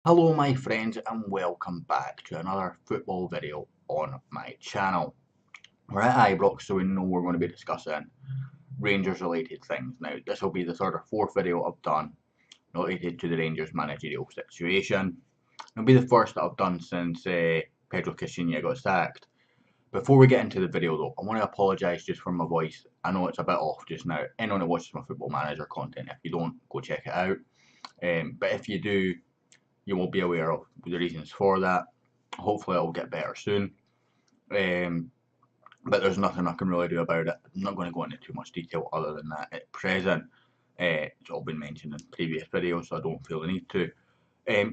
Hello my friends and welcome back to another football video on my channel. We're at Ibrox, so we know we're going to be discussing Rangers related things. Now this will be the third or fourth video I've done related to the Rangers managerial situation. It'll be the first that I've done since Pedro Caixinha got sacked. Before we get into the video though, I want to apologise just for my voice. I know it's a bit off just now. Anyone that watches my football manager content, if you don't, go check it out. But if you do, you will be aware of the reasons for that. Hopefully it'll get better soon. Um, but there's nothing I can really do about it. I'm not going to go into too much detail other than that at present. It's all been mentioned in previous videos, so I don't feel the need to.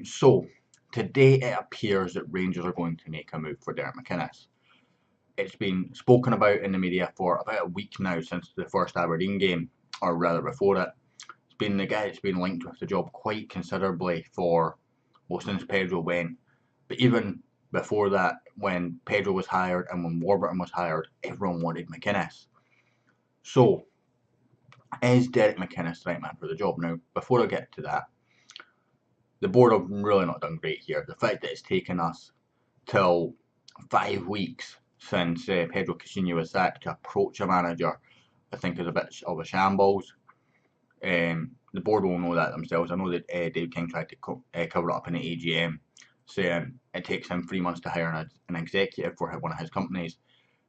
So, today it appears that Rangers are going to make a move for Derek McInnes. It's been spoken about in the media for about a week now since the first Aberdeen game, or rather before it. It's been the guy that's been linked with the job quite considerably for, well, since Pedro went. But even before that, when Pedro was hired and when Warburton was hired, everyone wanted McInnes. So, is Derek McInnes the right man for the job? Now, before I get to that, the board have really not done great here. The fact that it's taken us till 5 weeks since Pedro Caixinha was sacked to approach a manager, I think is a bit of a shambles. The board will know that themselves. I know that Dave King tried to cover it up in the AGM, saying it takes him 3 months to hire an executive for one of his companies.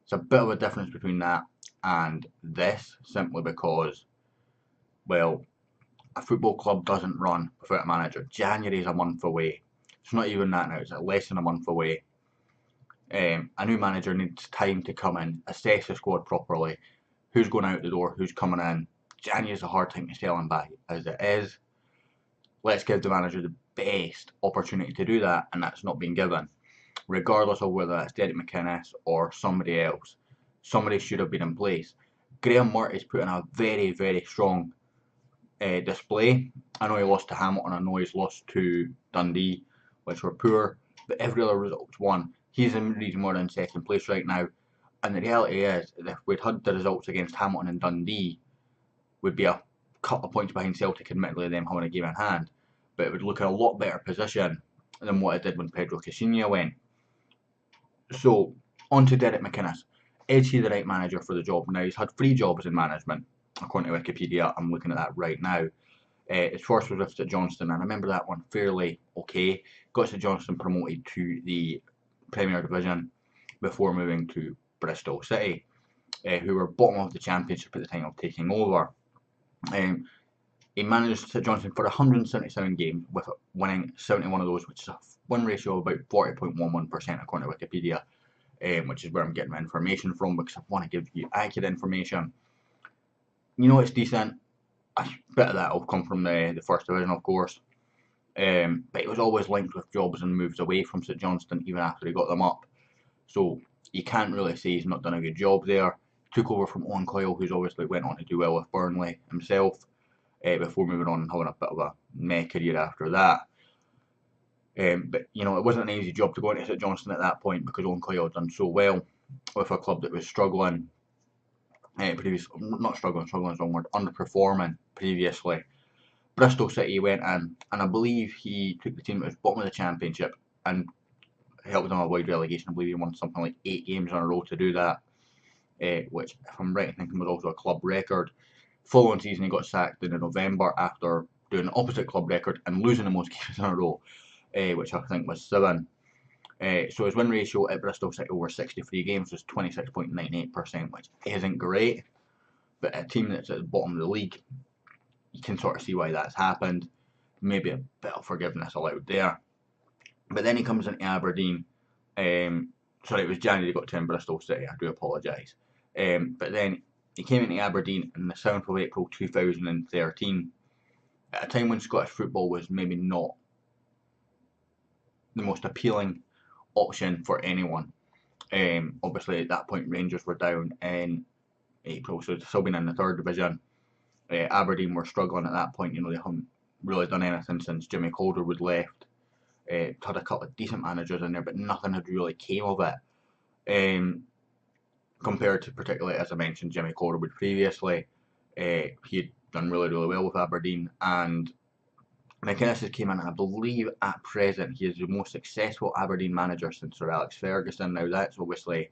It's a bit of a difference between that and this, simply because, well, a football club doesn't run without a manager. January is a month away. It's not even that now, it's less than a month away. A new manager needs time to come in, assess the squad properly, who's going out the door, who's coming in. January's a hard time to sell him by as it is. Let's give the manager the best opportunity to do that, and that's not been given. Regardless of whether that's Derek McInnes or somebody else, somebody should have been in place. Graham Murty's put in a very, very strong display. I know he lost to Hamilton, I know he's lost to Dundee, which were poor, but every other result's won. He's the reason we're in second place right now. And the reality is, if we'd had the results against Hamilton and Dundee, we'd be a couple of points behind Celtic, admittedly, them having a game in hand. But it would look in a lot better position than what it did when Pedro Caixinha went. So, on to Derek McInnes. Is he the right manager for the job? Now, he's had 3 jobs in management, according to Wikipedia. I'm looking at that right now. His first was with St Johnstone, and I remember that one fairly okay. Got St Johnstone promoted to the Premier Division before moving to Bristol City, who were bottom of the Championship at the time of taking over. He managed St Johnstone for 177 games, with winning 71 of those, which is a win ratio of about 40.11% according to Wikipedia, which is where I'm getting my information from because I want to give you accurate information. You know, it's decent. A bit of that will come from the first division, of course. But it was always linked with jobs and moves away from St Johnstone even after he got them up. So you can't really say he's not done a good job there. Took over from Owen Coyle, who's obviously went on to do well with Burnley himself, before moving on and having a bit of a meh career after that. But you know, it wasn't an easy job to go into St Johnstone at that point because Owen Coyle had done so well with a club that was struggling. Not struggling is the wrong word, underperforming previously. Bristol City went in, and I believe he took the team that was bottom of the Championship and helped them avoid relegation. I believe he won something like 8 games in a row to do that, which, if I'm right in thinking, was also a club record. Following season, he got sacked in November after doing the opposite club record and losing the most games in a row, which I think was 7. So his win ratio at Bristol City over 63 games was 26.98%, which isn't great. But a team that's at the bottom of the league, you can sort of see why that's happened. Maybe a bit of forgiveness allowed there. But then he comes into Aberdeen. Sorry, it was January he got to Bristol City. I do apologise. But then he came into Aberdeen on the 7th of April 2013, at a time when Scottish football was maybe not the most appealing option for anyone. Obviously, at that point, Rangers were down in April, so they'd still been in the 3rd division. Aberdeen were struggling at that point. You know, they haven't really done anything since Jimmy Calderwood left. Had a couple of decent managers in there, but nothing had really came of it. Compared to, particularly as I mentioned, Jimmy Calderwood previously, he'd done really, really well with Aberdeen, and McInnes has came in, and I believe at present he is the most successful Aberdeen manager since Sir Alex Ferguson. Now that's obviously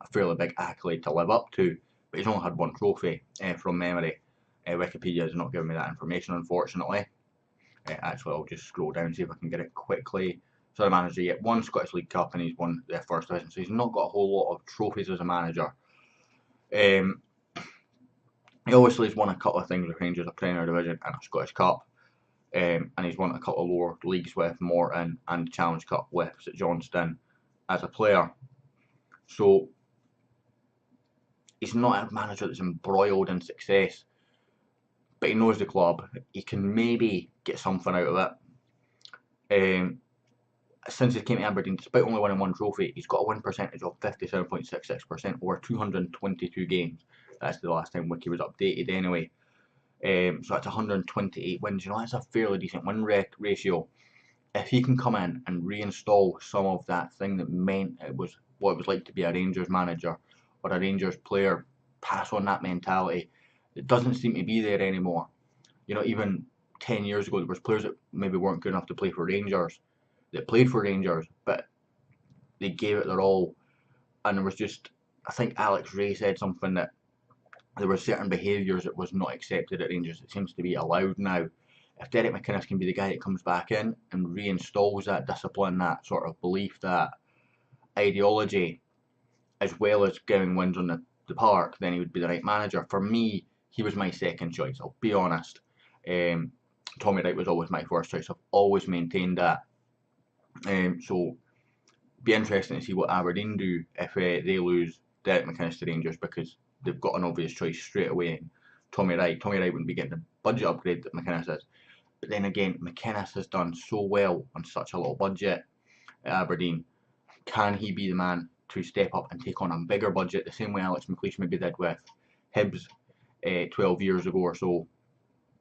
a fairly big accolade to live up to, but he's only had one trophy from memory. Wikipedia has not given me that information, unfortunately. Actually, I'll just scroll down and see if I can get it quickly. So the manager yet one Scottish League Cup, and he's won the first division, so he's not got a whole lot of trophies as a manager. He obviously has won a couple of things with Rangers, a Premier Division and a Scottish Cup. And he's won a couple of lower leagues with Morton and the Challenge Cup with St Johnstone as a player. So he's not a manager that's embroiled in success, but he knows the club. He can maybe get something out of it. Since he came to Aberdeen, despite only winning one trophy, he's got a win percentage of 57.66% over 222 games. That's the last time Wiki was updated anyway. So that's 128 wins. You know, that's a fairly decent win ratio. If he can come in and reinstall some of that thing that meant it was what it was like to be a Rangers manager or a Rangers player, pass on that mentality. It doesn't seem to be there anymore. You know, even 10 years ago, there was players that maybe weren't good enough to play for Rangers, that played for Rangers, but they gave it their all. And there was just, I think Alex Ray said something that there were certain behaviours that was not accepted at Rangers. It seems to be allowed now. If Derek McInnes can be the guy that comes back in and reinstalls that discipline, that sort of belief, that ideology, as well as getting wins on the park, then he would be the right manager. For me, he was my second choice, I'll be honest. Tommy Wright was always my first choice. I've always maintained that. So be interesting to see what Aberdeen do if they lose Derek McInnes to Rangers, because they've got an obvious choice straight away in Tommy Wright. Tommy Wright wouldn't be getting the budget upgrade that McInnes is. But then again, McInnes has done so well on such a little budget at Aberdeen. Can he be the man to step up and take on a bigger budget, the same way Alex McLeish maybe did with Hibs 12 years ago or so?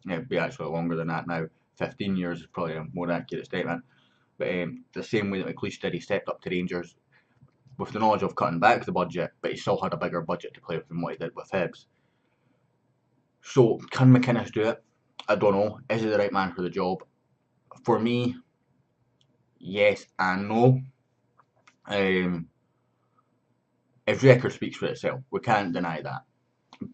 It'd be actually longer than that now. 15 years is probably a more accurate statement. But the same way that McLeish did, he stepped up to Rangers with the knowledge of cutting back the budget, but he still had a bigger budget to play with than what he did with Hibs. So can McInnes do it? I don't know. Is he the right man for the job? For me, yes and no. His record speaks for itself. We can't deny that.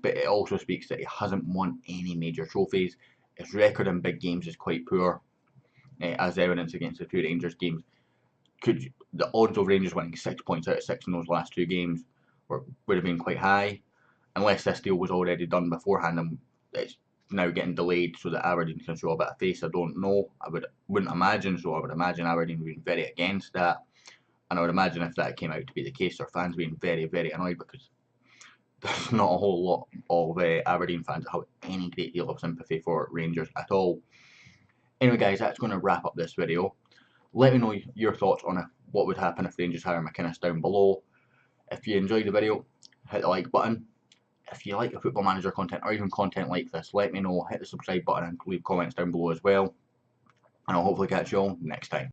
But it also speaks that he hasn't won any major trophies. His record in big games is quite poor, as evidence against the two Rangers games. The odds of Rangers winning 6 points out of 6 in those last two games would have been quite high, unless this deal was already done beforehand and it's now getting delayed so that Aberdeen can show a bit of face. I don't know. Wouldn't imagine so. I would imagine Aberdeen would be very against that, and I would imagine if that came out to be the case, their fans being very, very annoyed, because there's not a whole lot of Aberdeen fans that have any great deal of sympathy for Rangers at all. Anyway, guys, that's going to wrap up this video. Let me know your thoughts on what would happen if Rangers hire McInnes down below. If you enjoyed the video, hit the like button. If you like the Football Manager content or even content like this, let me know. Hit the subscribe button and leave comments down below as well. And I'll hopefully catch you all next time.